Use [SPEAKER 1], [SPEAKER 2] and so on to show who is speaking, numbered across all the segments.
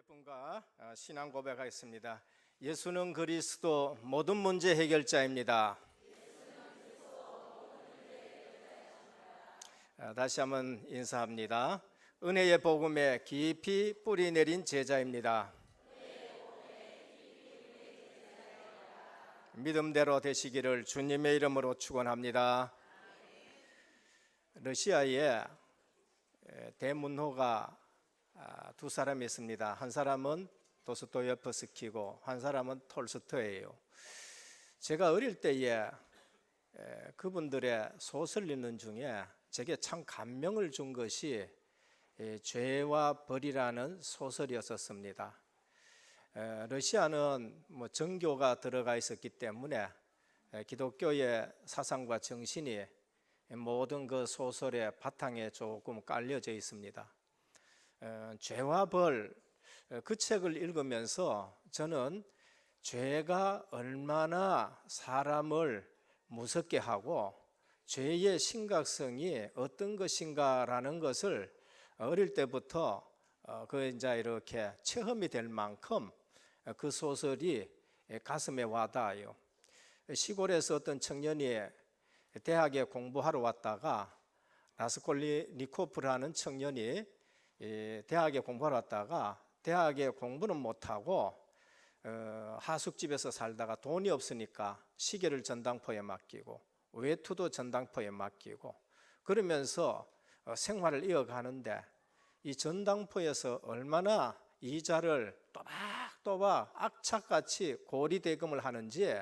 [SPEAKER 1] 여러분과 신앙 고백하겠습니다. 예수는 그리스도 모든 문제 해결자입니다. 다시 한번 인사합니다. 은혜의 복음에 깊이 뿌리 내린 제자입니다. 믿음대로 되시기를 주님의 이름으로 축원합니다. 러시아에 대문호가 두 사람이 있습니다. 한 사람은 도스토옙스키고 한 사람은 톨스토이예요. 제가 어릴 때에 그분들의 소설 읽는 중에 제게 참 감명을 준 것이 죄와 벌이라는 소설이었습니다. 러시아는 정교가 들어가 있었기 때문에 기독교의 사상과 정신이 모든 그 소설의 바탕에 조금 깔려져 있습니다. 죄와 벌, 그 책을 읽으면서 저는 죄가 얼마나 사람을 무섭게 하고 죄의 심각성이 어떤 것인가라는 것을 어릴 때부터 이제 이렇게 체험이 될 만큼 그 소설이 가슴에 와닿아요. 시골에서 어떤 청년이 대학에 공부하러 왔다가 라스콜리니코프라는 청년이 대학에 공부하러 왔다가 대학에 공부는 못하고 하숙집에서 살다가 돈이 없으니까 시계를 전당포에 맡기고 외투도 전당포에 맡기고 그러면서 생활을 이어가는데 이 전당포에서 얼마나 이자를 또박또박 악착같이 고리대금을 하는지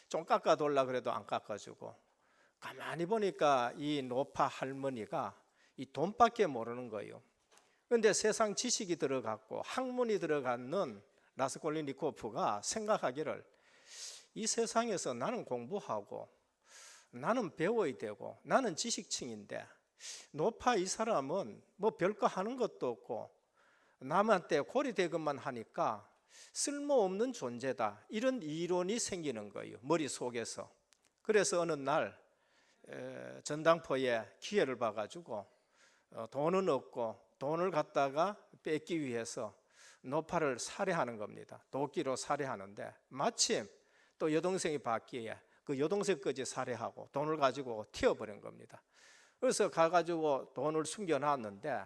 [SPEAKER 1] 좀 깎아달라 그래도 안 깎아주고, 가만히 보니까 이 노파 할머니가 이 돈밖에 모르는 거예요. 그런데 세상 지식이 들어갔고 학문이 들어가는 라스콜리니코프가 생각하기를 이 세상에서 나는 공부하고 나는 배워야 되고 나는 지식층인데 노파 이 사람은 뭐 별거 하는 것도 없고 남한테 고리대금만 하니까 쓸모없는 존재다, 이런 이론이 생기는 거예요, 머릿속에서. 그래서 어느 날 전당포에 기회를 봐가지고 돈은 없고 돈을 갖다가 뺏기 위해서 노파를 살해하는 겁니다. 도끼로 살해하는데 마침 또 여동생이 봤기에 그 여동생까지 살해하고 돈을 가지고 튀어버린 겁니다. 그래서 가가지고 돈을 숨겨놨는데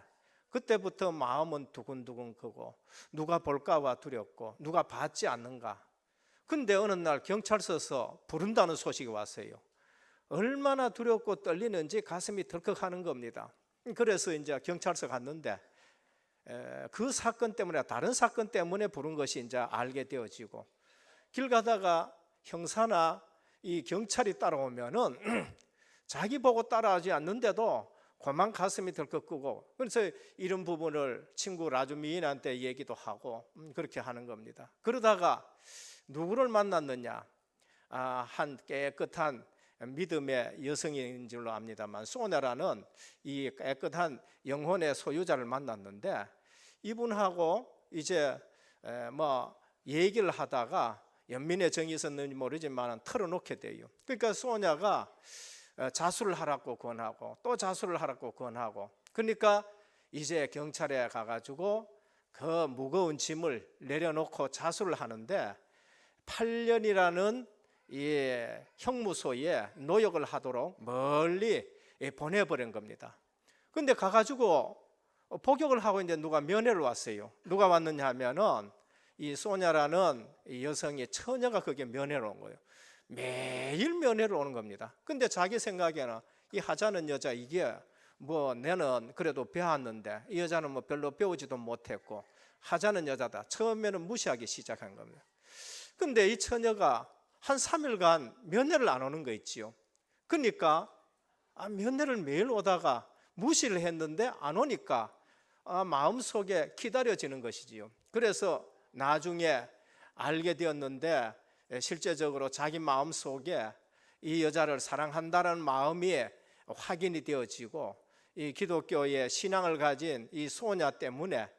[SPEAKER 1] 그때부터 마음은 두근두근 크고 누가 볼까봐 두렵고 누가 받지 않는가. 근데 어느 날 경찰서에서 부른다는 소식이 왔어요. 얼마나 두렵고 떨리는지 가슴이 덜컥하는 겁니다. 그래서 이제 경찰서 갔는데 그 사건 때문에, 다른 사건 때문에 부른 것이 이제 알게 되어지고, 길 가다가 형사나 이 경찰이 따라오면은 자기 보고 따라하지 않는데도 고만 가슴이 덜컥 끄고, 그래서 이런 부분을 친구 라주미인한테 얘기도 하고 그렇게 하는 겁니다. 그러다가 누구를 만났느냐, 한 깨끗한 믿음의 여성인 줄로 압니다만 소냐라는 이 깨끗한 영혼의 소유자를 만났는데 이분하고 이제 뭐 얘기를 하다가 연민의 정이 있었는지 모르지만 털어놓게 돼요. 그러니까 소냐가 자수를 하라고 권하고 또 자수를 하라고 권하고, 그러니까 이제 경찰에 가가지고 그 무거운 짐을 내려놓고 자수를 하는데 8년이라는 이 형무소에 노역을 하도록 멀리 보내버린 겁니다. 근데 가가지고 복역을 하고 있는데 누가 면회를 왔어요. 누가 왔느냐 하면은 이 소냐라는 이 여성의 처녀가 거기에 면회를 온 거예요. 매일 면회를 오는 겁니다. 근데 자기 생각에는 이 하자는 여자, 이게 뭐 내는 그래도 배웠는데 이 여자는 뭐 별로 배우지도 못했고 하자는 여자다, 처음에는 무시하기 시작한 겁니다. 근데 이 처녀가 한 3일간 면회를 안 오는 거 있지요. 그러니까 면회를 매일 오다가 무시를 했는데 안 오니까 마음속에 기다려지는 것이지요. 그래서 나중에 알게 되었는데 실제적으로 자기 마음속에 이 여자를 사랑한다는 마음이 확인이 되어지고, 이 기독교의 신앙을 가진 이 소녀 때문에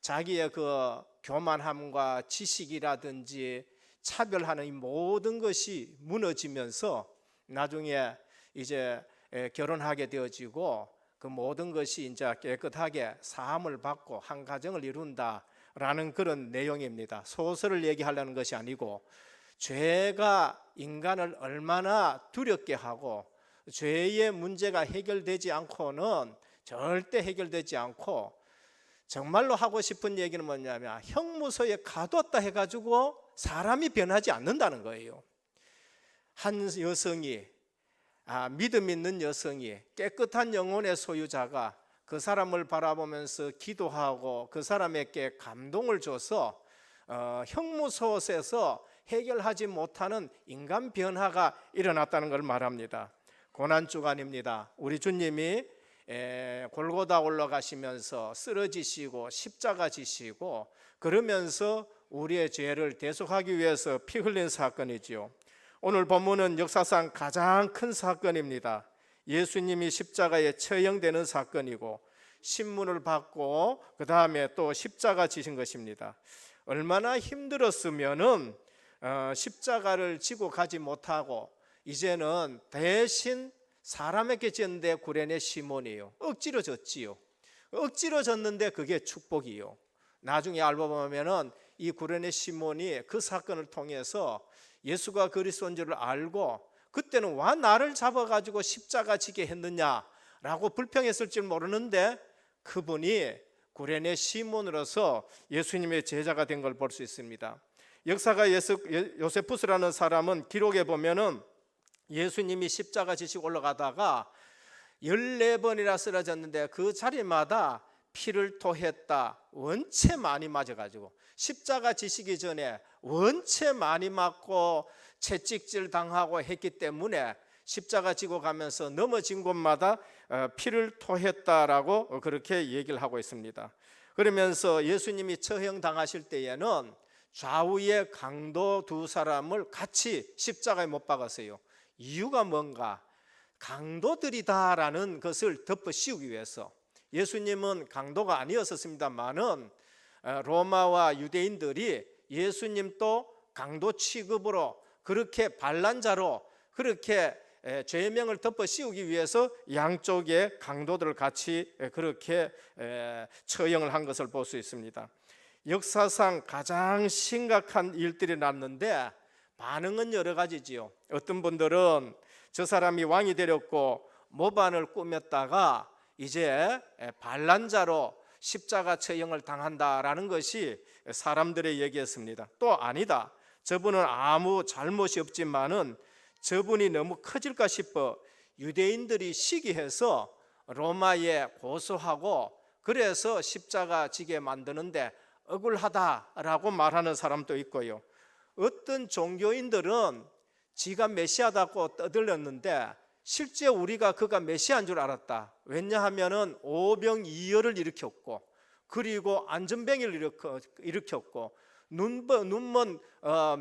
[SPEAKER 1] 자기의 그 교만함과 지식이라든지 차별하는 이 모든 것이 무너지면서 나중에 이제 결혼하게 되어지고 그 모든 것이 이제 깨끗하게 사함을 받고 한 가정을 이룬다, 라는 그런 내용입니다. 소설을 얘기하려는 것이 아니고, 죄가 인간을 얼마나 두렵게 하고 죄의 문제가 해결되지 않고는 절대 해결되지 않고, 정말로 하고 싶은 얘기는 뭐냐면 형무소에 가뒀다 해가지고 사람이 변하지 않는다는 거예요. 한 여성이, 믿음 있는 여성이, 깨끗한 영혼의 소유자가 그 사람을 바라보면서 기도하고 그 사람에게 감동을 줘서 형무소에서 해결하지 못하는 인간 변화가 일어났다는 걸 말합니다. 고난주간입니다. 우리 주님이 골고다 올라가시면서 쓰러지시고 십자가 지시고 그러면서 우리의 죄를 대속하기 위해서 피 흘린 사건이지요. 오늘 본문은 역사상 가장 큰 사건입니다. 예수님이 십자가에 처형되는 사건이고 신문을 받고 그 다음에 또 십자가 지신 것입니다. 얼마나 힘들었으면은 십자가를 지고 가지 못하고 이제는 대신 사람에게 졌는데 구레네 시몬이에요. 억지로 졌지요. 억지로 졌는데 그게 축복이요. 나중에 알고 보면은 이 구레네 시몬이 그 사건을 통해서 예수가 그리스도인 줄 알고, 그때는 와 나를 잡아가지고 십자가 지게 했느냐라고 불평했을 줄 모르는데 그분이 구레네 시몬으로서 예수님의 제자가 된 걸 볼 수 있습니다. 역사가 요세푸스라는 사람은 기록에 보면은 예수님이 십자가 지시고 올라가다가 14번이나 쓰러졌는데 그 자리마다 피를 토했다. 원체 많이 맞아가지고 십자가 지시기 전에 원체 많이 맞고 채찍질 당하고 했기 때문에 십자가 지고 가면서 넘어진 곳마다 피를 토했다라고 그렇게 얘기를 하고 있습니다. 그러면서 예수님이 처형당하실 때에는 좌우에 강도 두 사람을 같이 십자가에 못 박았어요. 이유가 뭔가? 강도들이다라는 것을 덮어 씌우기 위해서. 예수님은 강도가 아니었습니다만은 로마와 유대인들이 예수님도 강도 취급으로 그렇게 반란자로 그렇게 죄명을 덮어 씌우기 위해서 양쪽의 강도들을 같이 그렇게 처형을 한 것을 볼 수 있습니다. 역사상 가장 심각한 일들이 났는데 반응은 여러 가지지요. 어떤 분들은 저 사람이 왕이 되렸고 모반을 꾸몄다가 이제 반란자로 십자가 처형을 당한다라는 것이 사람들의 얘기였습니다. 또 아니다, 저분은 아무 잘못이 없지만은 저분이 너무 커질까 싶어 유대인들이 시기해서 로마에 고소하고 그래서 십자가 지게 만드는데 억울하다라고 말하는 사람도 있고요. 어떤 종교인들은 지가 메시아다고 떠들렸는데 실제 우리가 그가 메시아인 줄 알았다. 왜냐하면은 오병이어를 일으켰고 그리고 안전뱅이를 일으켰고 눈먼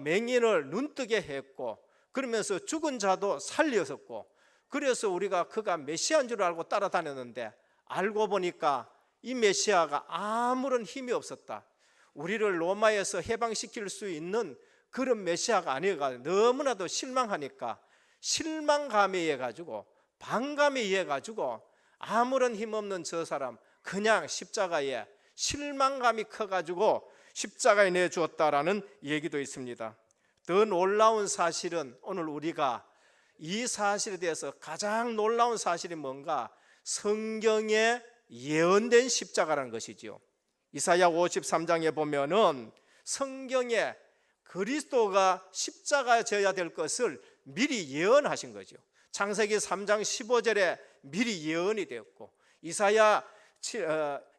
[SPEAKER 1] 맹인을 눈뜨게 했고 그러면서 죽은 자도 살렸었고 그래서 우리가 그가 메시아인 줄 알고 따라다녔는데 알고 보니까 이 메시아가 아무런 힘이 없었다. 우리를 로마에서 해방시킬 수 있는 그런 메시아가 아니어가지고 너무나도 실망하니까 실망감에 의해 가지고 반감에 의해 가지고 아무런 힘없는 저 사람 그냥 십자가에 실망감이 커가지고 십자가에 내주었다라는 얘기도 있습니다. 더 놀라운 사실은 오늘 우리가 이 사실에 대해서 가장 놀라운 사실이 뭔가? 성경에 예언된 십자가라는 것이지요. 이사야 53장에 보면은 성경에 그리스도가 십자가에 져야 될 것을 미리 예언하신 거죠. 창세기 3장 15절에 미리 예언이 되었고 이사야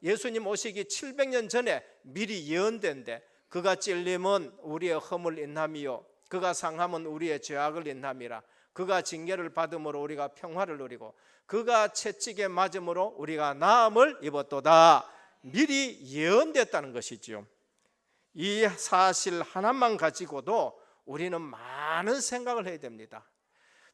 [SPEAKER 1] 예수님 오시기 700년 전에 미리 예언된데 그가 찔림은 우리의 허물 인함이요 그가 상함은 우리의 죄악을 인함이라. 그가 징계를 받음으로 우리가 평화를 누리고 그가 채찍에 맞음으로 우리가 나음을 입었도다. 미리 예언됐다는 것이지요. 이 사실 하나만 가지고도 우리는 많은 생각을 해야 됩니다.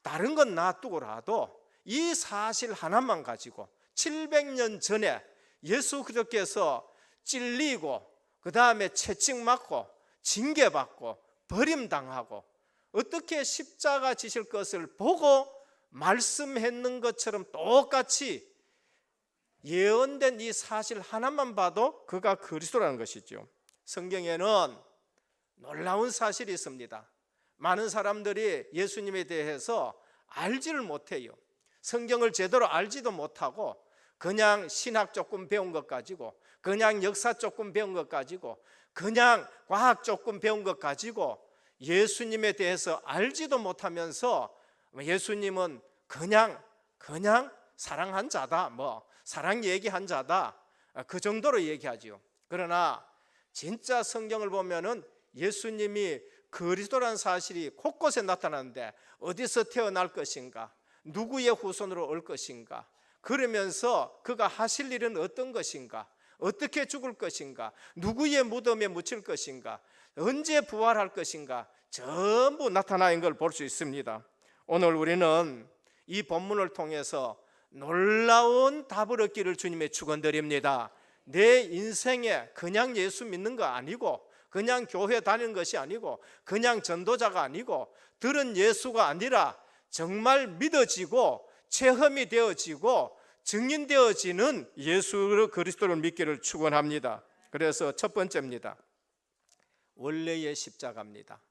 [SPEAKER 1] 다른 건 놔두고라도 이 사실 하나만 가지고 700년 전에 예수 그리스도께서 찔리고 그 다음에 채찍 맞고 징계받고 버림당하고 어떻게 십자가 지실 것을 보고 말씀했는 것처럼 똑같이 예언된 이 사실 하나만 봐도 그가 그리스도라는 것이죠. 성경에는 놀라운 사실이 있습니다. 많은 사람들이 예수님에 대해서 알지를 못해요. 성경을 제대로 알지도 못하고 그냥 신학 조금 배운 것 가지고, 그냥 역사 조금 배운 것 가지고, 그냥 과학 조금 배운 것 가지고 예수님에 대해서 알지도 못하면서 예수님은 그냥 사랑한 자다, 사랑 얘기한 자다, 그 정도로 얘기하지요. 그러나 진짜 성경을 보면은 예수님이 그리스도라는 사실이 곳곳에 나타나는데 어디서 태어날 것인가, 누구의 후손으로 올 것인가, 그러면서 그가 하실 일은 어떤 것인가, 어떻게 죽을 것인가, 누구의 무덤에 묻힐 것인가, 언제 부활할 것인가, 전부 나타나는 걸 볼 수 있습니다. 오늘 우리는 이 본문을 통해서 놀라운 답을 얻기를 주님의 축원드립니다. 내 인생에 그냥 예수 믿는 거 아니고, 그냥 교회 다니는 것이 아니고, 그냥 전도자가 아니고, 들은 예수가 아니라 정말 믿어지고 체험이 되어지고 증인되어지는 예수 그리스도를 믿기를 축원합니다. 그래서 첫 번째입니다. 원래의 십자가입니다.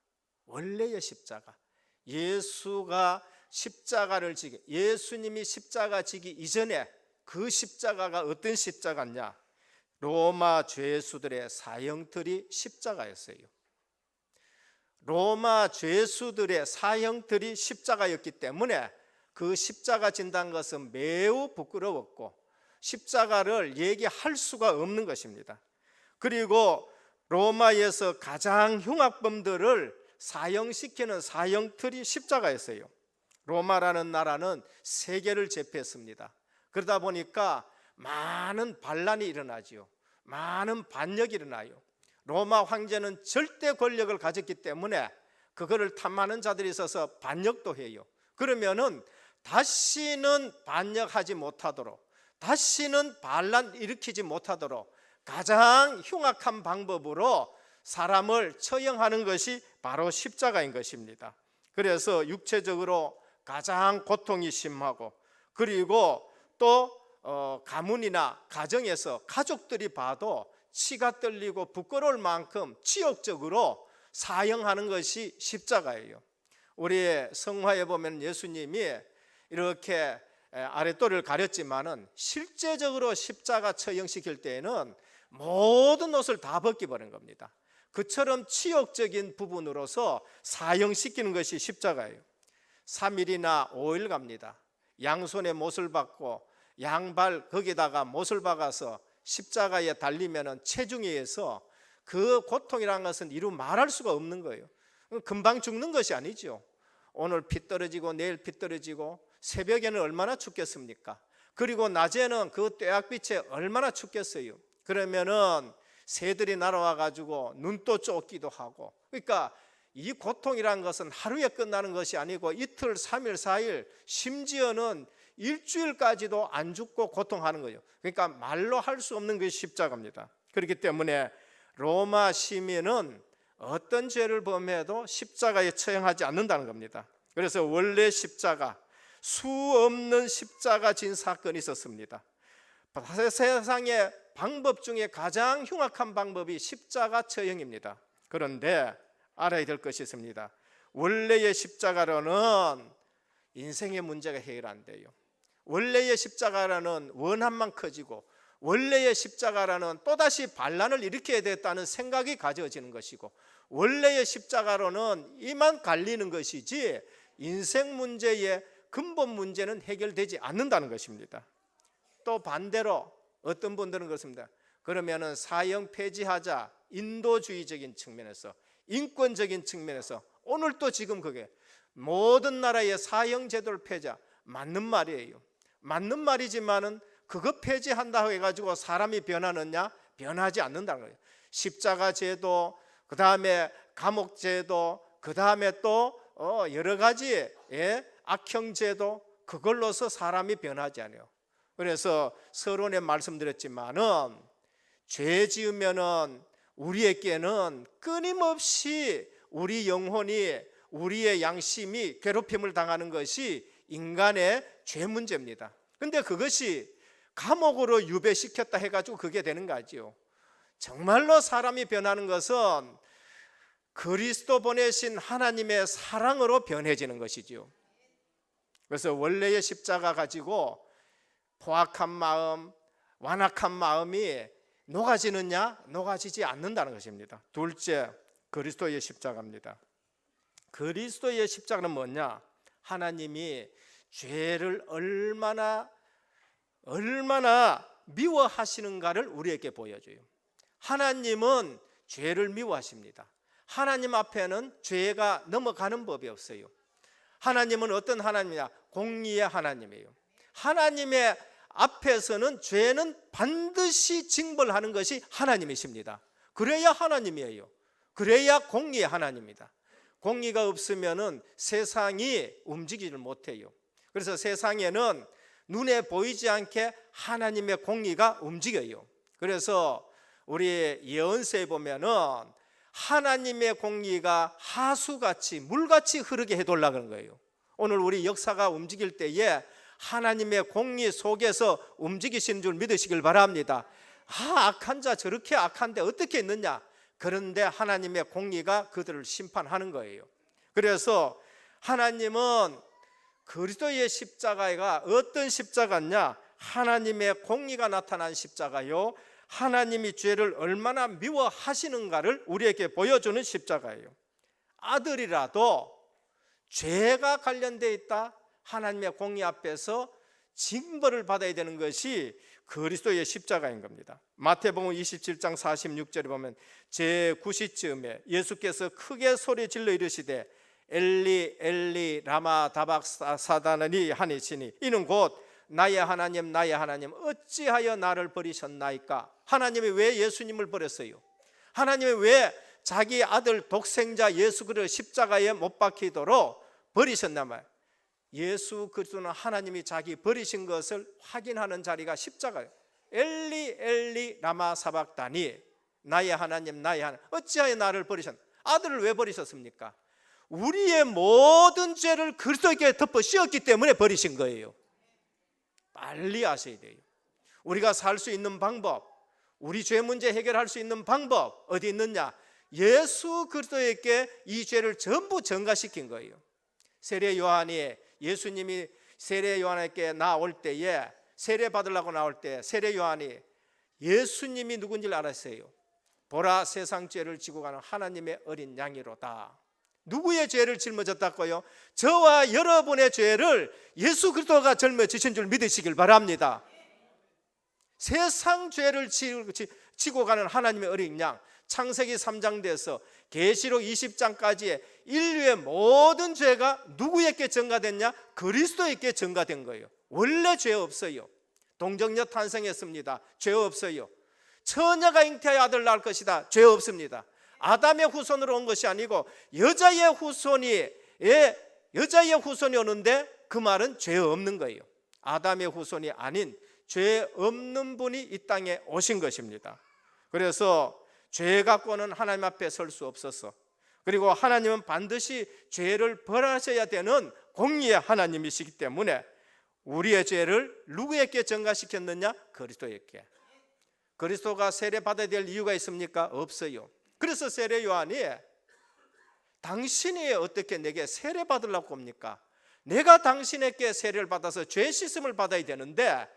[SPEAKER 1] 원래의 십자가. 예수님이 십자가 지기 이전에 그 십자가가 어떤 십자가냐? 로마 죄수들의 사형틀이 십자가였어요. 로마 죄수들의 사형틀이 십자가였기 때문에 그 십자가 진다는 것은 매우 부끄러웠고 십자가를 얘기할 수가 없는 것입니다. 그리고 로마에서 가장 흉악범들을 사형시키는 사형틀이 십자가였어요. 로마라는 나라는 세계를 제패했습니다. 그러다 보니까 많은 반란이 일어나지요. 많은 반역이 일어나요. 로마 황제는 절대 권력을 가졌기 때문에 그거를 탐하는 자들이 있어서 반역도 해요. 그러면은 다시는 반역하지 못하도록, 다시는 반란 일으키지 못하도록 가장 흉악한 방법으로 사람을 처형하는 것이 바로 십자가인 것입니다. 그래서 육체적으로 가장 고통이 심하고, 그리고 또 가문이나 가정에서 가족들이 봐도 치가 떨리고 부끄러울 만큼 치욕적으로 사형하는 것이 십자가예요. 우리의 성화에 보면 예수님이 이렇게 아랫도리를 가렸지만은 실제적으로 십자가 처형시킬 때에는 모든 옷을 다 벗겨버린 겁니다. 그처럼 치욕적인 부분으로서 사형시키는 것이 십자가예요. 3일이나 5일 갑니다. 양손에 못을 박고 양발 거기다가 못을 박아서 십자가에 달리면 체중에 의해서 그 고통이라는 것은 이루 말할 수가 없는 거예요. 금방 죽는 것이 아니죠. 오늘 피 떨어지고 내일 피 떨어지고 새벽에는 얼마나 춥겠습니까? 그리고 낮에는 그 떼약빛에 얼마나 춥겠어요. 그러면은 새들이 날아와 가지고 눈도 쫓기도 하고, 그러니까 이 고통이라는 것은 하루에 끝나는 것이 아니고 이틀, 3일, 4일, 심지어는 일주일까지도 안 죽고 고통하는 거예요. 그러니까 말로 할 수 없는 것이 십자가입니다. 그렇기 때문에 로마 시민은 어떤 죄를 범해도 십자가에 처형하지 않는다는 겁니다. 그래서 원래 십자가, 수 없는 십자가 진 사건이 있었습니다. 세상의 방법 중에 가장 흉악한 방법이 십자가 처형입니다. 그런데 알아야 될 것이 있습니다. 원래의 십자가로는 인생의 문제가 해결 안 돼요. 원래의 십자가라는 원한만 커지고, 원래의 십자가라는 또다시 반란을 일으켜야 되겠다는 생각이 가져지는 것이고, 원래의 십자가로는 이만 갈리는 것이지 인생 문제의 근본 문제는 해결되지 않는다는 것입니다. 또 반대로 어떤 분들은 그렇습니다. 그러면은 사형 폐지하자, 인도주의적인 측면에서, 인권적인 측면에서 오늘 또 지금 그게 모든 나라의 사형 제도를 폐지하, 맞는 말이에요. 맞는 말이지만은 그거 폐지한다고 해가지고 사람이 변하느냐? 변하지 않는다는 거예요. 십자가 제도, 그 다음에 감옥 제도, 그 다음에 또 여러 가지 악형 제도, 그걸로서 사람이 변하지 않아요. 그래서 서론에 말씀드렸지만은 죄 지으면은 우리에게는 끊임없이 우리 영혼이, 우리의 양심이 괴롭힘을 당하는 것이 인간의 죄 문제입니다. 근데 그것이 감옥으로 유배시켰다 해가지고 그게 되는 거지요. 정말로 사람이 변하는 것은 그리스도 보내신 하나님의 사랑으로 변해지는 것이죠. 그래서 원래의 십자가 가지고 포악한 마음, 완악한 마음이 녹아지느냐? 녹아지지 않는다는 것입니다. 둘째, 그리스도의 십자가입니다. 그리스도의 십자가는 뭐냐? 하나님이 죄를 얼마나 미워하시는가를 우리에게 보여줘요. 하나님은 죄를 미워하십니다. 하나님 앞에는 죄가 넘어가는 법이 없어요. 하나님은 어떤 하나님이냐? 공의의 하나님이에요. 하나님의 앞에서는 죄는 반드시 징벌하는 것이 하나님이십니다. 그래야 하나님이에요. 그래야 공의의 하나님입니다. 공의가 없으면 세상이 움직이질 못해요. 그래서 세상에는 눈에 보이지 않게 하나님의 공의가 움직여요. 그래서 우리 예언서에 보면은 하나님의 공의가 하수같이 물같이 흐르게 해달라고 하는 거예요. 오늘 우리 역사가 움직일 때에 하나님의 공의 속에서 움직이시는 줄 믿으시길 바랍니다. 악한 자 저렇게 악한데 어떻게 있느냐? 그런데 하나님의 공의가 그들을 심판하는 거예요. 그래서 하나님은 그리스도의 십자가가 어떤 십자가냐? 하나님의 공의가 나타난 십자가요, 하나님이 죄를 얼마나 미워하시는가를 우리에게 보여주는 십자가예요. 아들이라도 죄가 관련되어 있다, 하나님의 공의 앞에서 징벌을 받아야 되는 것이 그리스도의 십자가인 겁니다. 마태복음 27장 46절에 보면 제9시쯤에 예수께서 크게 소리 질러 이르시되 엘리 엘리 라마 다박사다나니 하니시니 이는 곧 나의 하나님 나의 하나님 어찌하여 나를 버리셨나이까. 하나님이 왜 예수님을 버렸어요? 하나님이 왜 자기 아들 독생자 예수 그리스도를 십자가에 못 박히도록 버리셨나요? 예수 그리스도는 하나님이 자기 버리신 것을 확인하는 자리가 십자가예요. 엘리 엘리 라마 사박다니 나의 하나님 나의 하나님 어찌하여 나를 버리셨나. 아들을 왜 버리셨습니까? 우리의 모든 죄를 그리스도께 덮어 씌웠기 때문에 버리신 거예요. 빨리 아셔야 돼요. 우리가 살 수 있는 방법, 우리 죄 문제 해결할 수 있는 방법 어디 있느냐? 예수 그리스도에게 이 죄를 전부 전가시킨 거예요. 세례 요한이 예수님이 세례 요한에게 나올 때에 세례 받으려고 나올 때 세례 요한이 예수님이 누군지를 알았어요. 보라 세상 죄를 지고 가는 하나님의 어린 양이로다. 누구의 죄를 짊어졌다고요? 저와 여러분의 죄를 예수 그리스도가 짊어지신 줄 믿으시길 바랍니다. 세상 죄를 지고 가는 하나님의 어린 양, 창세기 3장 돼서 계시록 20장까지의 인류의 모든 죄가 누구에게 전가됐냐? 그리스도에게 전가된 거예요. 원래 죄 없어요. 동정녀 탄생했습니다. 죄 없어요. 처녀가 잉태하여 아들 낳을 것이다. 죄 없습니다. 아담의 후손으로 온 것이 아니고 여자의 후손이 오는데 그 말은 죄 없는 거예요. 아담의 후손이 아닌 죄 없는 분이 이 땅에 오신 것입니다. 그래서 죄 갖고는 하나님 앞에 설 수 없었어. 그리고 하나님은 반드시 죄를 벌하셔야 되는 공의의 하나님이시기 때문에 우리의 죄를 누구에게 전가시켰느냐? 그리스도에게. 그리스도가 세례 받아야 될 이유가 있습니까? 없어요. 그래서 세례 요한이 당신이 어떻게 내게 세례 받으려고 합니까? 내가 당신에게 세례를 받아서 죄 씻음을 받아야 되는데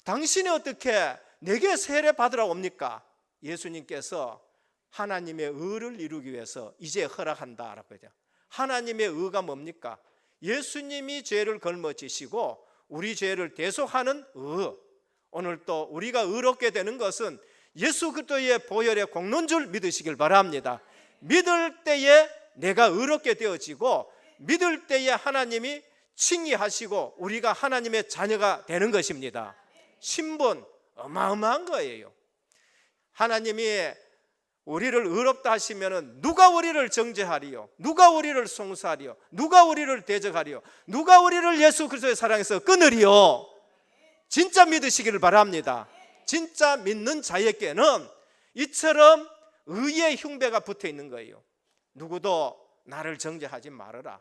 [SPEAKER 1] 당신이 어떻게 내게 세례 받으라고 합니까? 예수님께서 하나님의 의를 이루기 위해서 이제 허락한다라고 하죠. 하나님의 의가 뭡니까? 예수님이 죄를 걸머지시고 우리 죄를 대속하는 의. 오늘 또 우리가 의롭게 되는 것은 예수 그리스도의 보혈의 공로인 줄 믿으시길 바랍니다. 믿을 때에 내가 의롭게 되어지고 믿을 때에 하나님이 칭의하시고 우리가 하나님의 자녀가 되는 것입니다. 신분 어마어마한 거예요. 하나님이 우리를 의롭다 하시면은 누가 우리를 정죄하리요? 누가 우리를 송사하리요? 누가 우리를 대적하리요? 누가 우리를 예수 그리스도의 사랑에서 끊으리요? 진짜 믿으시기를 바랍니다. 진짜 믿는 자에게는 이처럼 의의 흉배가 붙어 있는 거예요. 누구도 나를 정죄하지 말아라.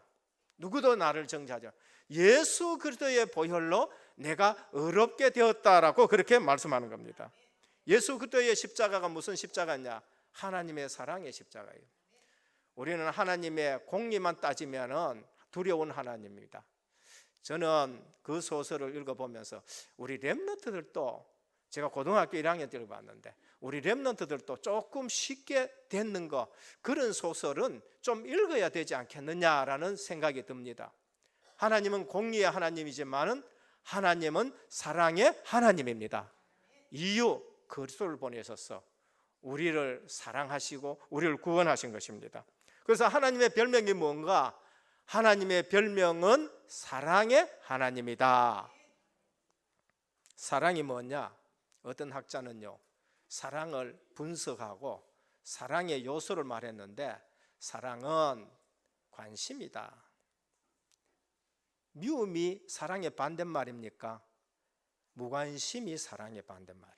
[SPEAKER 1] 누구도 나를 정죄하지 말아라. 예수 그리스도의 보혈로 내가 의롭게 되었다라고 그렇게 말씀하는 겁니다. 예수 그리스도의 십자가가 무슨 십자가냐? 하나님의 사랑의 십자가예요. 우리는 하나님의 공의만 따지면은 두려운 하나님입니다. 저는 그 소설을 읽어보면서 우리 렘넌트들도, 제가 고등학교 1학년 때 읽어봤는데 우리 렘넌트들도 조금 쉽게 듣는 거, 그런 소설은 좀 읽어야 되지 않겠느냐라는 생각이 듭니다. 하나님은 공의의 하나님이지만은 하나님은 사랑의 하나님입니다. 이유, 그리스도를 보내셔서 우리를 사랑하시고 우리를 구원하신 것입니다. 그래서 하나님의 별명이 뭔가? 하나님의 별명은 사랑의 하나님이다. 사랑이 뭐냐? 어떤 학자는요, 사랑을 분석하고 사랑의 요소를 말했는데, 사랑은 관심이다. 미움이 사랑의 반대말입니까? 무관심이 사랑의 반대말이에요.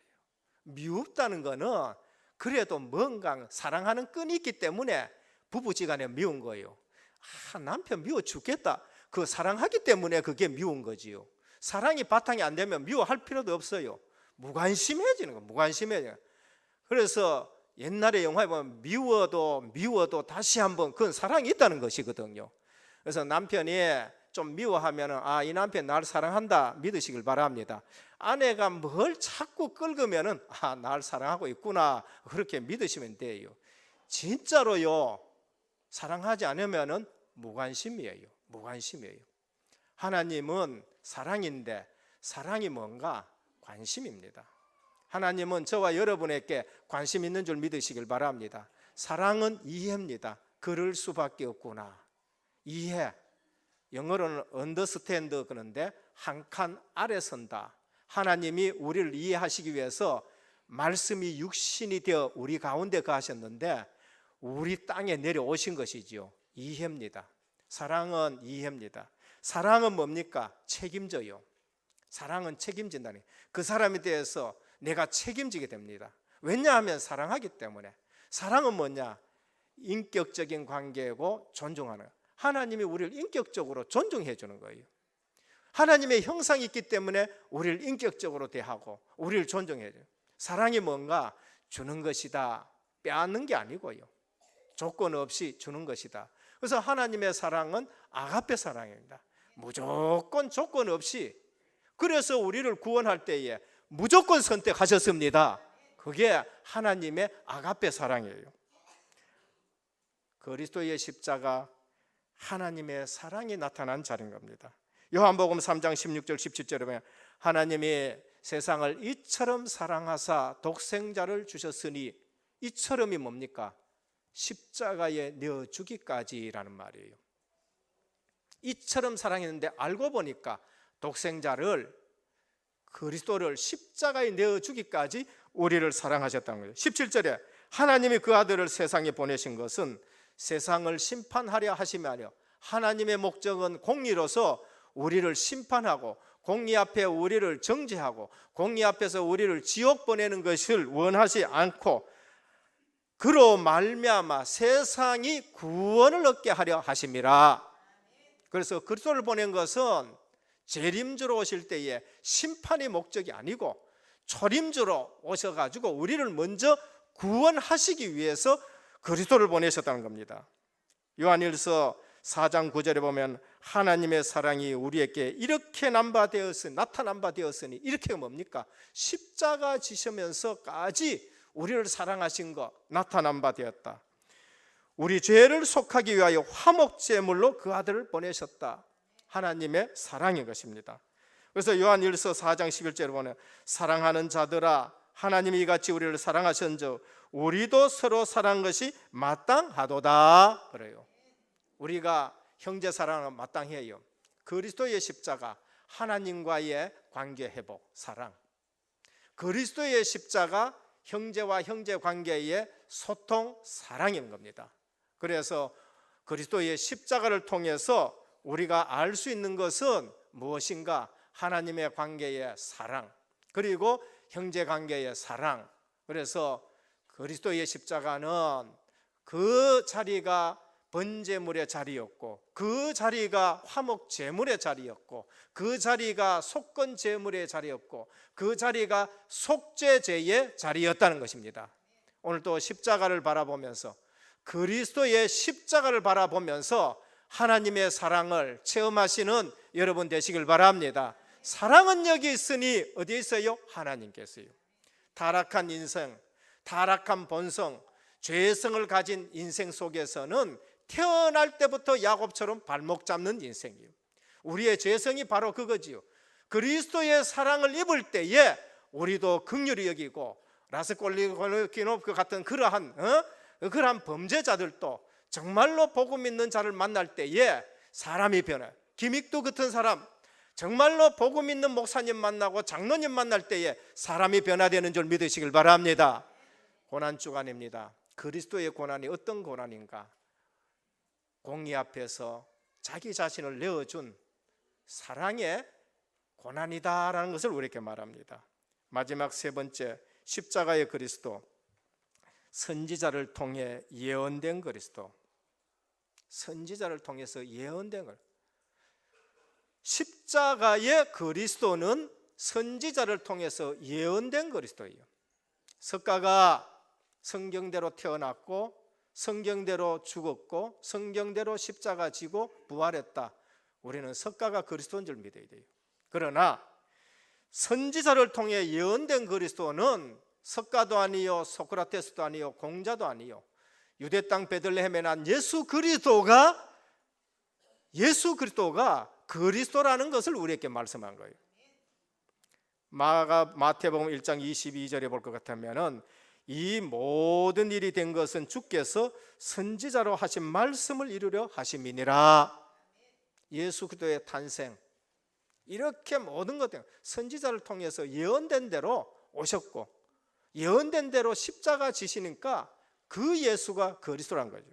[SPEAKER 1] 미웠다는 거는 그래도 뭔가 사랑하는 끈이 있기 때문에 부부지간에 미운 거예요. 남편 미워 죽겠다, 그 사랑하기 때문에 그게 미운 거지요. 사랑이 바탕이 안 되면 미워할 필요도 없어요. 무관심해지는 거, 무관심해지는 거. 그래서 옛날에 영화에 보면 미워도 다시 한번, 그건 사랑이 있다는 것이거든요. 그래서 남편이 좀 미워하면 이 남편 나를 사랑한다 믿으시길 바랍니다. 아내가 뭘 자꾸 끌으면은 나를 사랑하고 있구나, 그렇게 믿으시면 돼요. 진짜로요, 사랑하지 않으면은 무관심이에요. 무관심이에요. 하나님은 사랑인데 사랑이 뭔가? 관심입니다. 하나님은 저와 여러분에게 관심 있는 줄 믿으시길 바랍니다. 사랑은 이해입니다. 그럴 수밖에 없구나. 이해. 영어로는 understand 그런데 한 칸 아래 선다. 하나님이 우리를 이해하시기 위해서 말씀이 육신이 되어 우리 가운데 거하셨는데 우리 땅에 내려오신 것이지요. 이해입니다. 사랑은 이해입니다. 사랑은 뭡니까? 책임져요. 사랑은 책임진다니, 그 사람에 대해서 내가 책임지게 됩니다. 왜냐하면 사랑하기 때문에. 사랑은 뭐냐? 인격적인 관계고 존중하는, 하나님이 우리를 인격적으로 존중해 주는 거예요. 하나님의 형상이 있기 때문에 우리를 인격적으로 대하고 우리를 존중해 줘요. 사랑이 뭔가? 주는 것이다. 빼앗는 게 아니고요, 조건 없이 주는 것이다. 그래서 하나님의 사랑은 아가페 사랑입니다. 무조건 조건 없이. 그래서 우리를 구원할 때에 무조건 선택하셨습니다. 그게 하나님의 아가페 사랑이에요. 그리스도의 십자가, 하나님의 사랑이 나타난 자리인 겁니다. 요한복음 3장 16절 17절에 보면 하나님이 세상을 이처럼 사랑하사 독생자를 주셨으니, 이처럼이 뭡니까? 십자가에 내어주기까지라는 말이에요. 이처럼 사랑했는데 알고 보니까 독생자를, 그리스도를 십자가에 내어주기까지 우리를 사랑하셨다는 거예요. 17절에 하나님이 그 아들을 세상에 보내신 것은 세상을 심판하려 하심이 아니요, 하나님의 목적은 공의로서 우리를 심판하고 공의 앞에 우리를 정죄하고 공의 앞에서 우리를 지옥 보내는 것을 원하지 않고 그로 말미암아 세상이 구원을 얻게 하려 하심이라. 그래서 그리스도를 보낸 것은 재림주로 오실 때에 심판이 목적이 아니고 초림주로 오셔가지고 우리를 먼저 구원하시기 위해서 그리스도를 보내셨다는 겁니다. 요한일서 4장 9절에 보면 하나님의 사랑이 우리에게 이렇게 나타난 바 되었으니, 이렇게 뭡니까? 십자가 지시면서까지 우리를 사랑하신 것, 나타난 바 되었다. 우리 죄를 속하기 위하여 화목제물로 그 아들을 보내셨다. 하나님의 사랑인 것입니다. 그래서 요한일서 4장 11절에 보면 사랑하는 자들아, 하나님이 이같이 우리를 사랑하셨은즉 우리도 서로 사랑한 것이 마땅하도다 그래요. 우리가 형제 사랑은 마땅해요. 그리스도의 십자가, 하나님과의 관계 회복, 사랑. 그리스도의 십자가, 형제와 형제 관계의 소통, 사랑인 겁니다. 그래서 그리스도의 십자가를 통해서 우리가 알 수 있는 것은 무엇인가? 하나님의 관계의 사랑, 그리고 형제 관계의 사랑. 그래서 그리스도의 십자가는 그 자리가 번제물의 자리였고, 그 자리가 화목 제물의 자리였고, 그 자리가 속건 제물의 자리였고, 그 자리가 속죄제의 자리였다는 것입니다. 오늘 또 십자가를 바라보면서, 그리스도의 십자가를 바라보면서 하나님의 사랑을 체험하시는 여러분 되시길 바랍니다. 사랑은 여기 있으니 어디에 있어요? 하나님께서요. 타락한 인생, 타락한 본성, 죄성을 가진 인생 속에서는 태어날 때부터 야곱처럼 발목 잡는 인생이요. 우리의 죄성이 바로 그거지요. 그리스도의 사랑을 입을 때에 우리도 긍휼히 여기고, 라스콜리노 같은 그러한 범죄자들도 정말로 복음 있는 자를 만날 때에 사람이 변해요. 김익두 같은 사람, 정말로 복음 있는 목사님 만나고 장로님 만날 때에 사람이 변화되는 줄 믿으시길 바랍니다. 고난주간입니다. 그리스도의 고난이 어떤 고난인가? 공의 앞에서 자기 자신을 내어준 사랑의 고난이다라는 것을 우리에게 말합니다. 마지막 세 번째, 십자가의 그리스도, 선지자를 통해 예언된 그리스도. 선지자를 통해서 예언된 것. 십자가의 그리스도는 선지자를 통해서 예언된 그리스도예요. 석가가 성경대로 태어났고, 성경대로 죽었고, 성경대로 십자가 지고 부활했다. 우리는 석가가 그리스도인 줄 믿어야 돼요. 그러나 선지자를 통해 예언된 그리스도는 석가도 아니요, 소크라테스도 아니요, 공자도 아니요, 유대 땅 베들레헴에 난 예수 그리스도가 그리스도라는 것을 우리에게 말씀한 거예요. 마태복음 1장 22절에 볼 것 같으면은 이 모든 일이 된 것은 주께서 선지자로 하신 말씀을 이루려 하심이니라. 예수 그리스도의 탄생, 이렇게 모든 것들 선지자를 통해서 예언된 대로 오셨고, 예언된 대로 십자가 지시니까 그 예수가 그리스도란 거죠.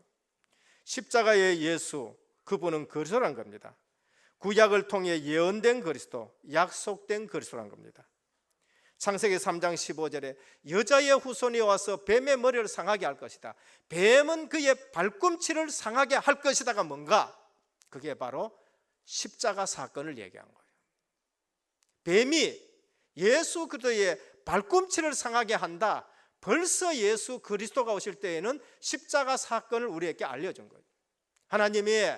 [SPEAKER 1] 십자가의 예수, 그분은 그리스도란 겁니다. 구약을 통해 예언된 그리스도, 약속된 그리스도란 겁니다. 창세기 3장 15절에 여자의 후손이 와서 뱀의 머리를 상하게 할 것이다. 뱀은 그의 발꿈치를 상하게 할 것이다가 뭔가? 그게 바로 십자가 사건을 얘기한 거예요. 뱀이 예수 그리스도의 발꿈치를 상하게 한다. 벌써 예수 그리스도가 오실 때에는 십자가 사건을 우리에게 알려준 거예요. 하나님이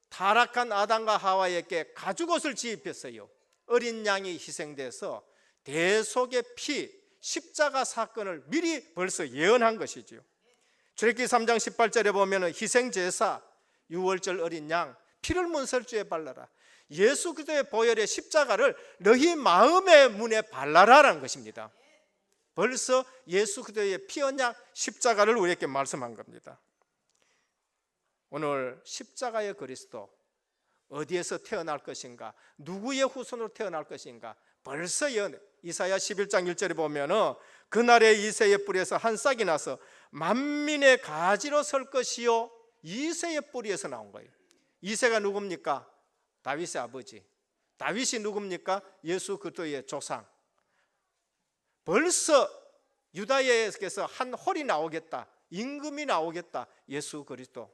[SPEAKER 1] 타락한 아담과 하와에게 가죽옷을 지입했어요. 어린 양이 희생돼서 대속의 피, 십자가 사건을 미리 벌써 예언한 것이지요. 출애굽기 3장 18절에 보면 희생제사, 유월절 어린 양, 피를 문설주에 발라라. 예수 그리스도의 보혈의 십자가를 너희 마음의 문에 발라라라는 것입니다. 벌써 예수 그리스도의 피 언약 십자가를 우리에게 말씀한 겁니다. 오늘 십자가의 그리스도, 어디에서 태어날 것인가, 누구의 후손으로 태어날 것인가, 벌써 이사야 11장 1절에 보면 그날에 이새의 뿌리에서 한 싹이 나서 만민의 가지로 설 것이요. 이새의 뿌리에서 나온 거예요. 이새가 누굽니까? 다윗의 아버지. 다윗이 누굽니까? 예수 그리스도의 조상. 벌써 유다에서 한 홀이 나오겠다, 임금이 나오겠다. 예수 그리스도.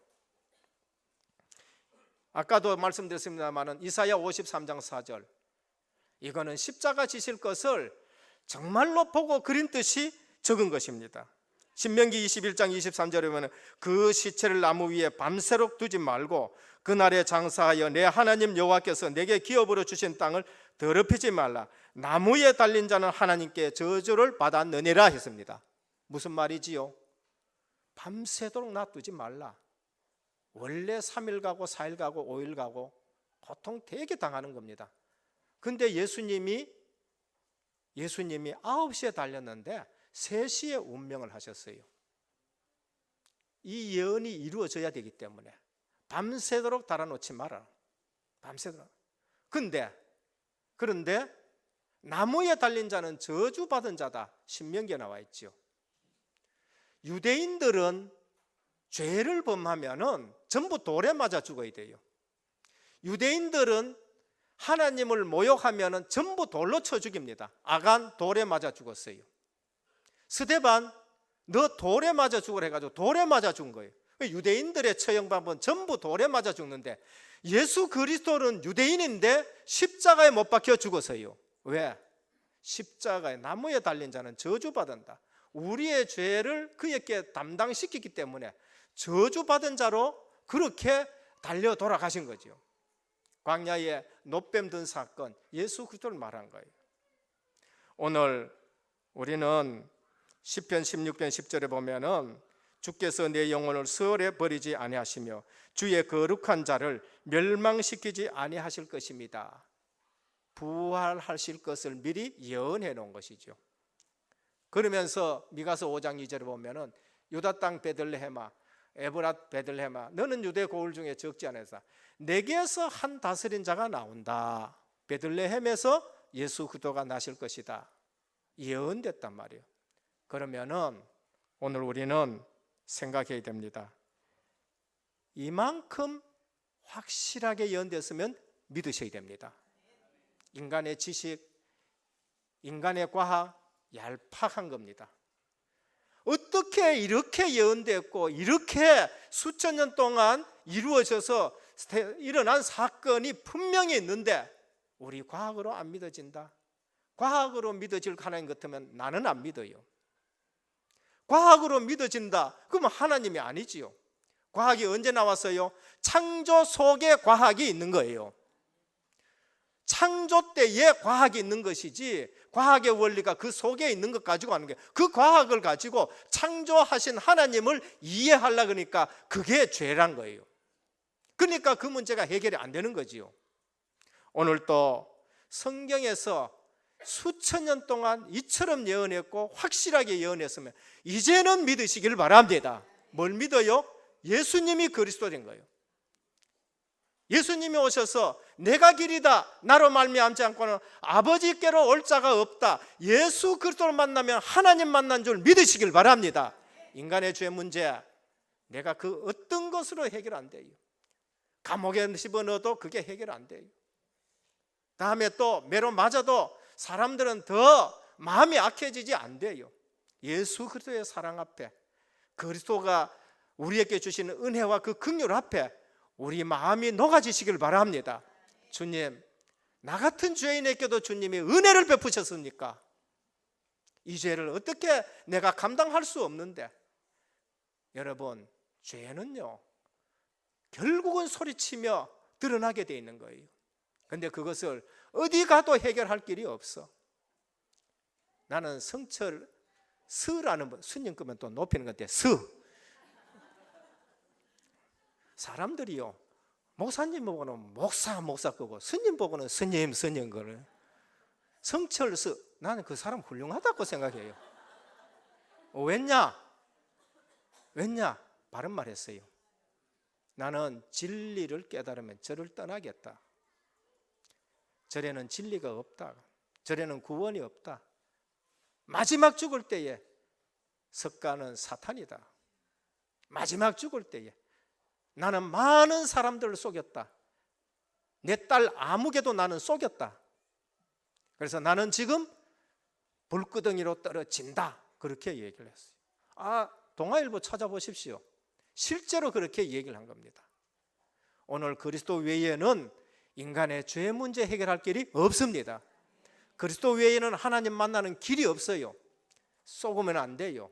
[SPEAKER 1] 아까도 말씀드렸습니다만 이사야 53장 4절, 이거는 십자가 지실 것을 정말로 보고 그린 뜻이 적은 것입니다. 신명기 21장 23절에 보면 그 시체를 나무 위에 밤새록 두지 말고 그날에 장사하여 내 하나님 여호와께서 내게 기업으로 주신 땅을 더럽히지 말라. 나무에 달린 자는 하나님께 저주를 받았느니라 했습니다. 무슨 말이지요? 밤새도록 놔두지 말라. 원래 3일 가고 4일 가고 5일 가고 고통 되게 당하는 겁니다. 근데 예수님이 9시에 달렸는데 3시에 운명을 하셨어요. 이 예언이 이루어져야 되기 때문에 밤새도록 달아놓지 마라. 밤새도록. 그런데 나무에 달린 자는 저주받은 자다. 신명기에 나와 있죠. 유대인들은 죄를 범하면은 전부 돌에 맞아 죽어야 돼요. 유대인들은 하나님을 모욕하면은 전부 돌로 쳐 죽입니다. 아간 돌에 맞아 죽었어요. 스데반 너 돌에 맞아 죽으라 해가지고 돌에 맞아 죽은 거예요. 유대인들의 처형 방법은 전부 돌에 맞아 죽는데 예수 그리스도는 유대인인데 십자가에 못 박혀 죽어서요. 왜? 십자가에 나무에 달린 자는 저주받는다. 우리의 죄를 그에게 담당시키기 때문에 저주받은 자로 그렇게 달려 돌아가신 거죠. 광야에 놋뱀 든 사건, 예수 그리스도를 말한 거예요. 오늘 우리는 시편 16편 10절에 보면은 주께서 내 영혼을 수월에 버리지 아니하시며 주의 거룩한 자를 멸망시키지 아니하실 것입니다. 부활하실 것을 미리 예언해 놓은 것이죠. 그러면서 미가서 5장 2절에 보면은 유다 땅 베들레헴아 에브랏 베들레헴아 너는 유대 고을 중에 적지 않아서 내게서 한 다스린 자가 나온다. 베들레헴에서 예수 그리스도가 나실 것이다. 예언됐단 말이에요. 그러면은 오늘 우리는 생각해야 됩니다. 이만큼 확실하게 예언됐으면 믿으셔야 됩니다. 인간의 지식, 인간의 과학 얄팍한 겁니다. 어떻게 이렇게 예언됐고 이렇게 수천 년 동안 이루어져서 일어난 사건이 분명히 있는데 우리 과학으로 안 믿어진다. 과학으로 믿어질 하나님 같으면 나는 안 믿어요. 과학으로 믿어진다. 그러면 하나님이 아니지요. 과학이 언제 나왔어요? 창조 속에 과학이 있는 거예요. 창조 때에 과학이 있는 것이지 과학의 원리가 그 속에 있는 것 가지고 하는 게 그 과학을 가지고 창조하신 하나님을 이해하려고 하니까 그게 죄란 거예요. 그러니까 그 문제가 해결이 안 되는 거지요. 오늘 또 성경에서 수천 년 동안 이처럼 예언했고 확실하게 예언했으면 이제는 믿으시길 바랍니다. 뭘 믿어요? 예수님이 그리스도인 거예요. 예수님이 오셔서 내가 길이다 나로 말미암지 않고는 아버지께로 올 자가 없다. 예수 그리스도를 만나면 하나님 만난 줄 믿으시길 바랍니다. 인간의 죄 문제 내가 그 어떤 것으로 해결 안 돼요. 감옥에 집어넣어도 그게 해결 안 돼요. 다음에 또 매로 맞아도 사람들은 더 마음이 악해지지 안 돼요. 예수 그리스도의 사랑 앞에 그리스도가 우리에게 주시는 은혜와 그 긍휼 앞에 우리 마음이 녹아지시길 바랍니다. 주님, 나 같은 죄인에게도 주님이 은혜를 베푸셨습니까? 이 죄를 어떻게 내가 감당할 수 없는데. 여러분, 죄는요 결국은 소리치며 드러나게 돼 있는 거예요. 그런데 그것을 어디 가도 해결할 길이 없어. 나는 성철 스라는 스님 끄면 또 높이는 건데 사람들이요 목사님 보고는 목사 끄고 스님 보고는 스님 거를 성철스 나는 그 사람 훌륭하다고 생각해요. 왜냐 바른 말 했어요. 나는 진리를 깨달으면 저를 떠나겠다. 절에는 진리가 없다. 절에는 구원이 없다. 마지막 죽을 때에 석가는 사탄이다. 마지막 죽을 때에 나는 많은 사람들을 속였다. 내 딸 아무개도 나는 속였다. 그래서 나는 지금 불구덩이로 떨어진다. 그렇게 얘기를 했어요. 동아일보 찾아보십시오. 실제로 그렇게 얘기를 한 겁니다. 오늘 그리스도 외에는 인간의 죄 문제 해결할 길이 없습니다. 그리스도 외에는 하나님 만나는 길이 없어요. 속으면 안 돼요.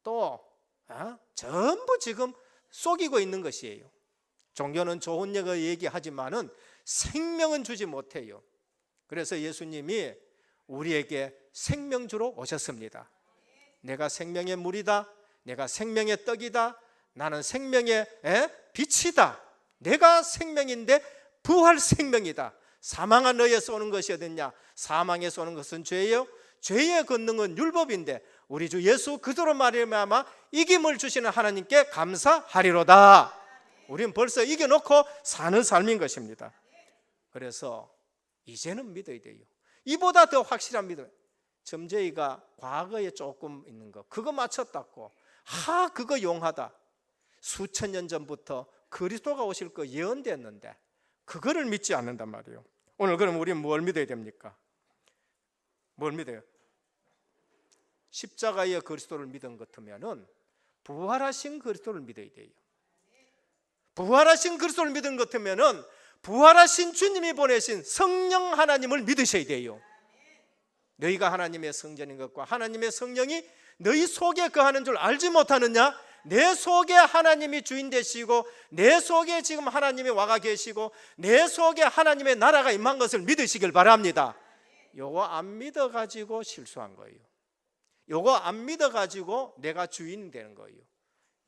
[SPEAKER 1] 또 전부 지금 속이고 있는 것이에요. 종교는 좋은 얘기하지만은 생명은 주지 못해요. 그래서 예수님이 우리에게 생명 주러 오셨습니다. 내가 생명의 물이다. 내가 생명의 떡이다. 나는 생명의 빛이다. 내가 생명인데 부활 생명이다. 사망한 너에서 오는 것이 어딨냐? 사망에서 오는 것은 죄요. 죄의 권능은 율법인데 우리 주 예수 그리스도로 말미암아 이김을 주시는 하나님께 감사하리로다. 우리는 벌써 이겨놓고 사는 삶인 것입니다. 그래서 이제는 믿어야 돼요. 이보다 더 확실한 믿음. 점쟁이가 과거에 조금 있는 거 그거 맞췄다고 그거 용하다. 수천 년 전부터 그리스도가 오실 거 예언됐는데 그거를 믿지 않는단 말이에요. 오늘 그럼 우리는 뭘 믿어야 됩니까? 뭘 믿어요? 십자가의 그리스도를 믿은 것 같으면은 부활하신 그리스도를 믿어야 돼요. 부활하신 그리스도를 믿은 것 같으면은 부활하신 주님이 보내신 성령 하나님을 믿으셔야 돼요. 너희가 하나님의 성전인 것과 하나님의 성령이 너희 속에 거하는 줄 알지 못하느냐? 내 속에 하나님이 주인 되시고 내 속에 지금 하나님이 와가 계시고 내 속에 하나님의 나라가 임한 것을 믿으시길 바랍니다. 요거 안 믿어가지고 실수한 거예요. 요거 안 믿어가지고 내가 주인이 되는 거예요.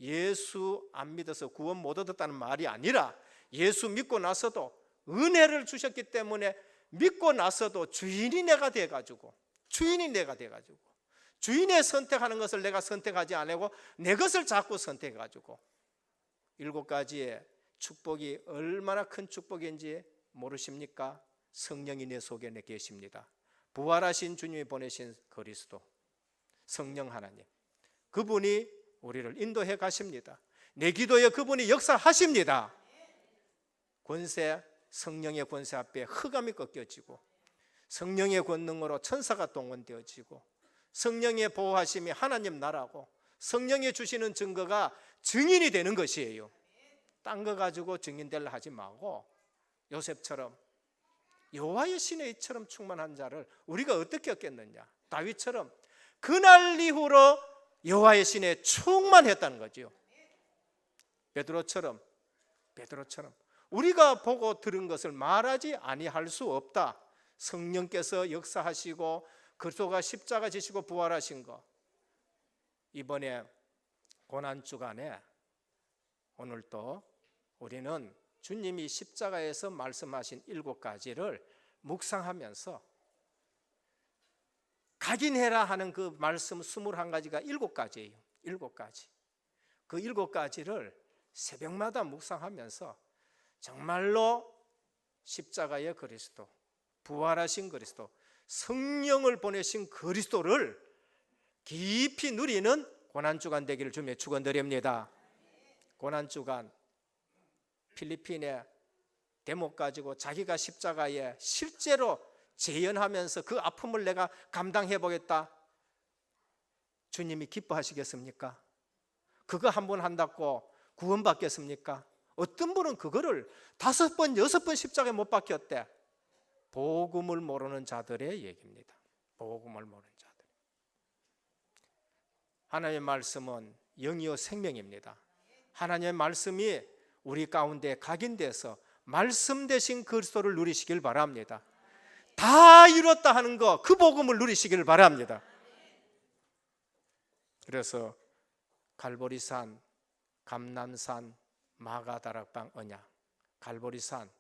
[SPEAKER 1] 예수 안 믿어서 구원 못 얻었다는 말이 아니라 예수 믿고 나서도 은혜를 주셨기 때문에 믿고 나서도 주인이 내가 돼가지고 주인의 선택하는 것을 내가 선택하지 않고 내 것을 자꾸 선택해가지고 7가지의 축복이 얼마나 큰 축복인지 모르십니까? 성령이 내 속에 계십니다. 부활하신 주님이 보내신 그리스도 성령 하나님, 그분이 우리를 인도해 가십니다. 내 기도에 그분이 역사하십니다. 권세, 성령의 권세 앞에 흑암이 꺾여지고 성령의 권능으로 천사가 동원되어지고 성령의 보호하심이 하나님 나라고 성령이 주시는 증거가 증인이 되는 것이에요. 딴 거 가지고 증인되려 하지 말고 요셉처럼 여호와의 신의 이처럼 충만한 자를 우리가 어떻게 얻겠느냐? 다윗처럼 그날 이후로 여호와의 신에 충만했다는 거죠. 베드로처럼 우리가 보고 들은 것을 말하지 아니할 수 없다. 성령께서 역사하시고 그리스도가 십자가 지시고 부활하신 거, 이번에 고난주간에 오늘 또 우리는 주님이 십자가에서 말씀하신 7가지를 묵상하면서 각인해라 하는 그 말씀 21가지가 7가지예요. 7가지. 그 7가지를 새벽마다 묵상하면서 정말로 십자가의 그리스도, 부활하신 그리스도, 성령을 보내신 그리스도를 깊이 누리는 고난주간 되기를 주님의 축원드립니다. 고난주간 필리핀에 대목 가지고 자기가 십자가에 실제로 재연하면서 그 아픔을 내가 감당해 보겠다. 주님이 기뻐하시겠습니까? 그거 한 번 한다고 구원받겠습니까? 어떤 분은 그거를 5번, 6번 십자가에 못 박혔대. 복음을 모르는 자들의 얘기입니다. 복음을 모르는 자들. 하나님의 말씀은 영이요 생명입니다. 하나님의 말씀이 우리 가운데 각인돼서 말씀 되신 그리스도를 누리시길 바랍니다. 다 이뤘다 하는 거, 그 복음을 누리시길 바랍니다. 그래서 갈보리산, 감남산, 마가다락방 언약, 갈보리산,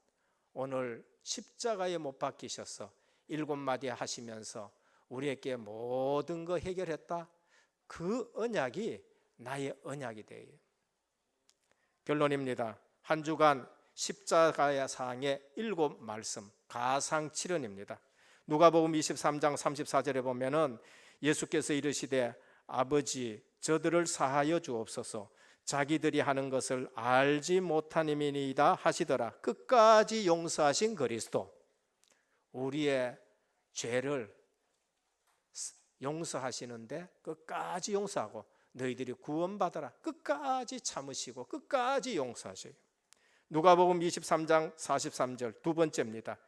[SPEAKER 1] 오늘 십자가에 못 박히셔서 7마디 하시면서 우리에게 모든 거 해결했다. 그 언약이 나의 언약이 돼요. 결론입니다. 한 주간 십자가의 상의 7말씀 가상칠언입니다. 누가복음 23장 34절에 보면은 예수께서 이르시되 아버지 저들을 사하여 주옵소서 자기들이 하는 것을 알지 못하님이니이다 하시더라. 끝까지 용서하신 그리스도, 우리의 죄를 용서하시는데 끝까지 용서하고 너희들이 구원받아라 끝까지 참으시고 끝까지 용서하셔요. 누가복음 23장 43절 두 번째입니다.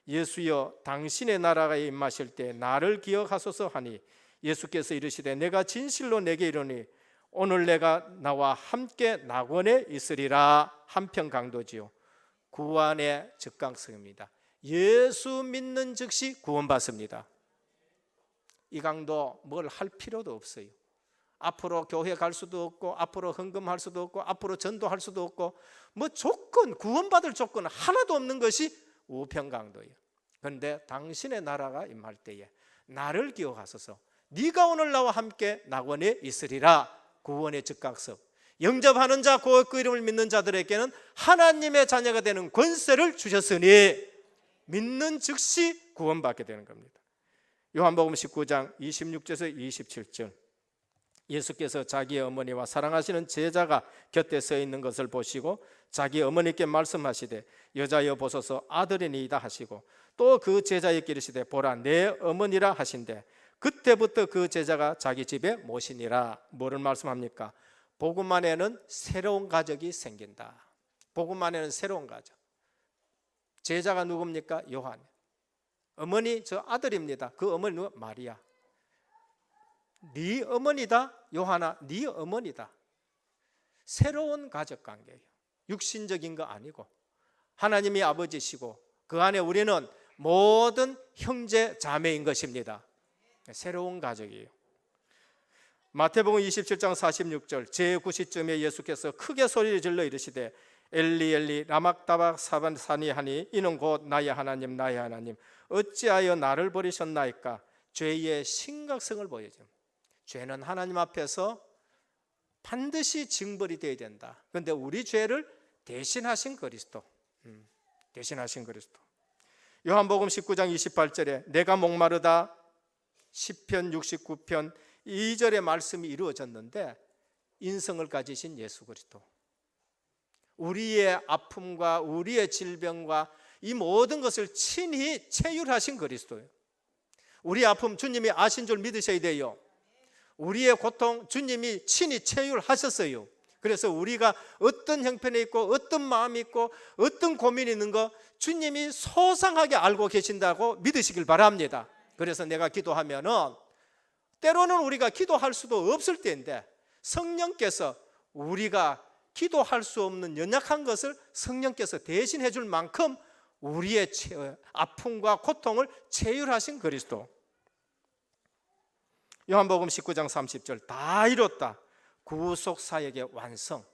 [SPEAKER 1] 예수여 당신의 나라가 임하실 때 나를 기억하소서 하니 예수께서 이르시되 내가 진실로 내게 이르니 오늘 내가 나와 함께 낙원에 있으리라. 한편 강도지요. 구원의 적강성입니다. 예수 믿는 즉시 구원받습니다. 이 강도 뭘 할 필요도 없어요. 앞으로 교회 갈 수도 없고 앞으로 헌금할 수도 없고 앞으로 전도할 수도 없고 뭐 조건, 구원받을 조건 하나도 없는 것이 우편강도예요. 그런데 당신의 나라가 임할 때에 나를 기억하소서 네가 오늘 나와 함께 낙원에 있으리라. 구원의 즉각성. 영접하는 자, 그 이름을 믿는 자들에게는 하나님의 자녀가 되는 권세를 주셨으니 믿는 즉시 구원받게 되는 겁니다. 요한복음 19장 26절에서 27절 예수께서 자기의 어머니와 사랑하시는 제자가 곁에 서 있는 것을 보시고 자기 어머니께 말씀하시되 여자여 보소서 아들이니이다 하시고 또 그 제자에게 이르시되 보라 내 어머니라 하신대 그때부터 그 제자가 자기 집에 모시니라. 뭐를 말씀합니까? 복음 안에는 새로운 가족이 생긴다. 복음 안에는 새로운 가족. 제자가 누굽니까? 요한. 어머니 저 아들입니다. 그 어머니 누구? 마리아. 네 어머니다 요한아, 네 어머니다. 새로운 가족 관계예요. 육신적인 거 아니고 하나님이 아버지시고 그 안에 우리는 모든 형제 자매인 것입니다. 새로운 가족이에요. 마태복음 27장 46절 제9시쯤에 예수께서 크게 소리를 질러 이르시되 엘리 엘리 라막다박 사바사니 하니 이는 곧 나의 하나님 나의 하나님 어찌하여 나를 버리셨나이까. 죄의 심각성을 보여줍니다. 죄는 하나님 앞에서 반드시 징벌이 되어야 된다. 그런데 우리 죄를 대신하신 그리스도, 대신하신 그리스도. 요한복음 19장 28절에 내가 목마르다 시편 69편 2절의 말씀이 이루어졌는데 인성을 가지신 예수 그리스도, 우리의 아픔과 우리의 질병과 이 모든 것을 친히 체휼하신 그리스도예요. 우리 아픔 주님이 아신 줄 믿으셔야 돼요. 우리의 고통 주님이 친히 체휼하셨어요. 그래서 우리가 어떤 형편에 있고 어떤 마음이 있고 어떤 고민이 있는 거 주님이 소상하게 알고 계신다고 믿으시길 바랍니다. 그래서 내가 기도하면은 때로는 우리가 기도할 수도 없을 때인데 성령께서 우리가 기도할 수 없는 연약한 것을 성령께서 대신해 줄 만큼 우리의 아픔과 고통을 체휼하신 그리스도. 요한복음 19장 30절 다 이뤘다. 구속사역의 완성.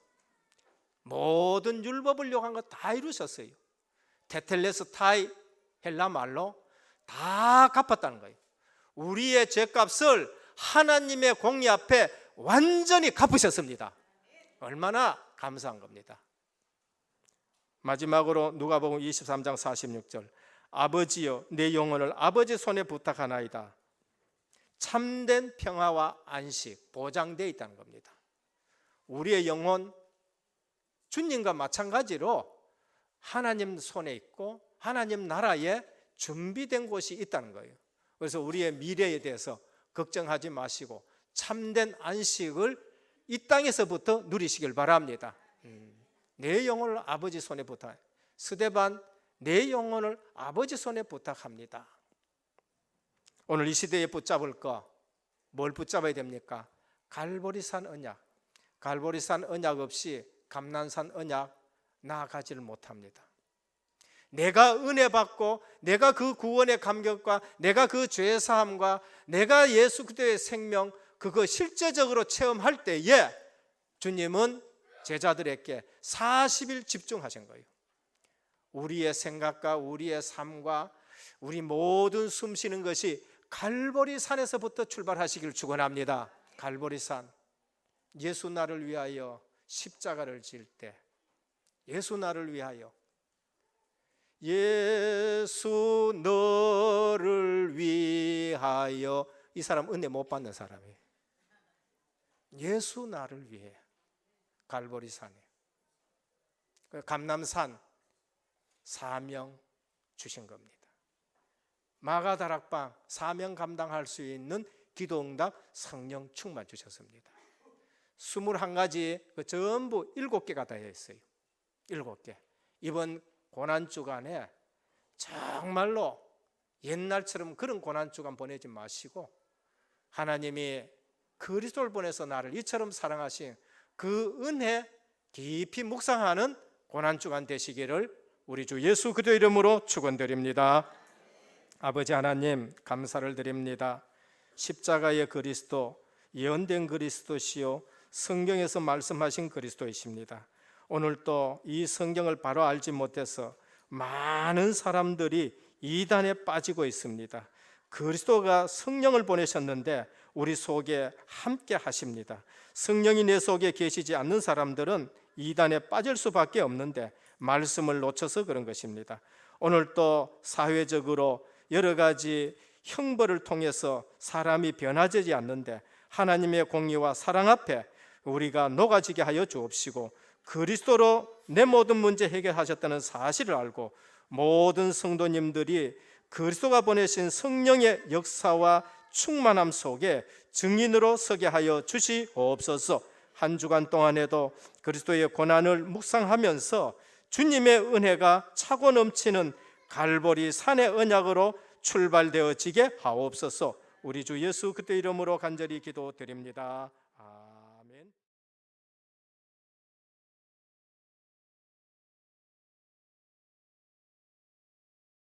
[SPEAKER 1] 모든 율법을 요구한 것 다 이루셨어요. 테텔레스타이 헬라 말로 다 갚았다는 거예요. 우리의 죄값을 하나님의 공의 앞에 완전히 갚으셨습니다. 얼마나 감사한 겁니다. 마지막으로 누가복음 23장 46절 아버지여 내 영혼을 아버지 손에 부탁하나이다. 참된 평화와 안식 보장되어 있다는 겁니다. 우리의 영혼 주님과 마찬가지로 하나님 손에 있고 하나님 나라에 준비된 곳이 있다는 거예요. 그래서 우리의 미래에 대해서 걱정하지 마시고 참된 안식을 이 땅에서부터 누리시길 바랍니다. 내 영혼을 아버지 손에 부탁. 스데반 내 영혼을 아버지 손에 부탁합니다. 오늘 이 시대에 붙잡을 거 뭘 붙잡아야 됩니까? 갈보리산 언약. 갈보리산 언약 없이 감난산 언약 나아가지를 못합니다. 내가 은혜 받고 내가 그 구원의 감격과 내가 그 죄 사함과 내가 예수 그리스도의 생명 그거 실제적으로 체험할 때에 주님은 제자들에게 40일 집중하신 거예요. 우리의 생각과 우리의 삶과 우리 모든 숨쉬는 것이 갈보리산에서부터 출발하시길 축원합니다. 갈보리산. 예수 나를 위하여 십자가를 질 때 예수 나를 위하여 예수 너를 위하여 이 사람 은혜 못 받는 사람이에요. 예수 나를 위해 갈보리산에 감람산 사명 주신 겁니다. 마가다락방 사명 감당할 수 있는 기도응답 성령 충만 주셨습니다. 21가지 전부 7개가 다 있어요. 7개. 이번 고난주간에 정말로 옛날처럼 그런 고난주간 보내지 마시고 하나님이 그리스도를 보내서 나를 이처럼 사랑하신 그 은혜 깊이 묵상하는 고난주간 되시기를 우리 주 예수 그리스도 이름으로 축원드립니다. 아버지 하나님 감사를 드립니다. 십자가의 그리스도, 예언된 그리스도시요 성경에서 말씀하신 그리스도이십니다. 오늘 또 이 성경을 바로 알지 못해서 많은 사람들이 이단에 빠지고 있습니다. 그리스도가 성령을 보내셨는데 우리 속에 함께 하십니다. 성령이 내 속에 계시지 않는 사람들은 이단에 빠질 수밖에 없는데 말씀을 놓쳐서 그런 것입니다. 오늘 또 사회적으로 여러 가지 형벌을 통해서 사람이 변화되지 않는데 하나님의 공의와 사랑 앞에 우리가 녹아지게 하여 주옵시고 그리스도로 내 모든 문제 해결하셨다는 사실을 알고 모든 성도님들이 그리스도가 보내신 성령의 역사와 충만함 속에 증인으로 서게 하여 주시옵소서. 한 주간 동안에도 그리스도의 고난을 묵상하면서 주님의 은혜가 차고 넘치는 갈보리 산의 언약으로 출발되어지게 하옵소서. 우리 주 예수 그리스도 이름으로 간절히 기도드립니다.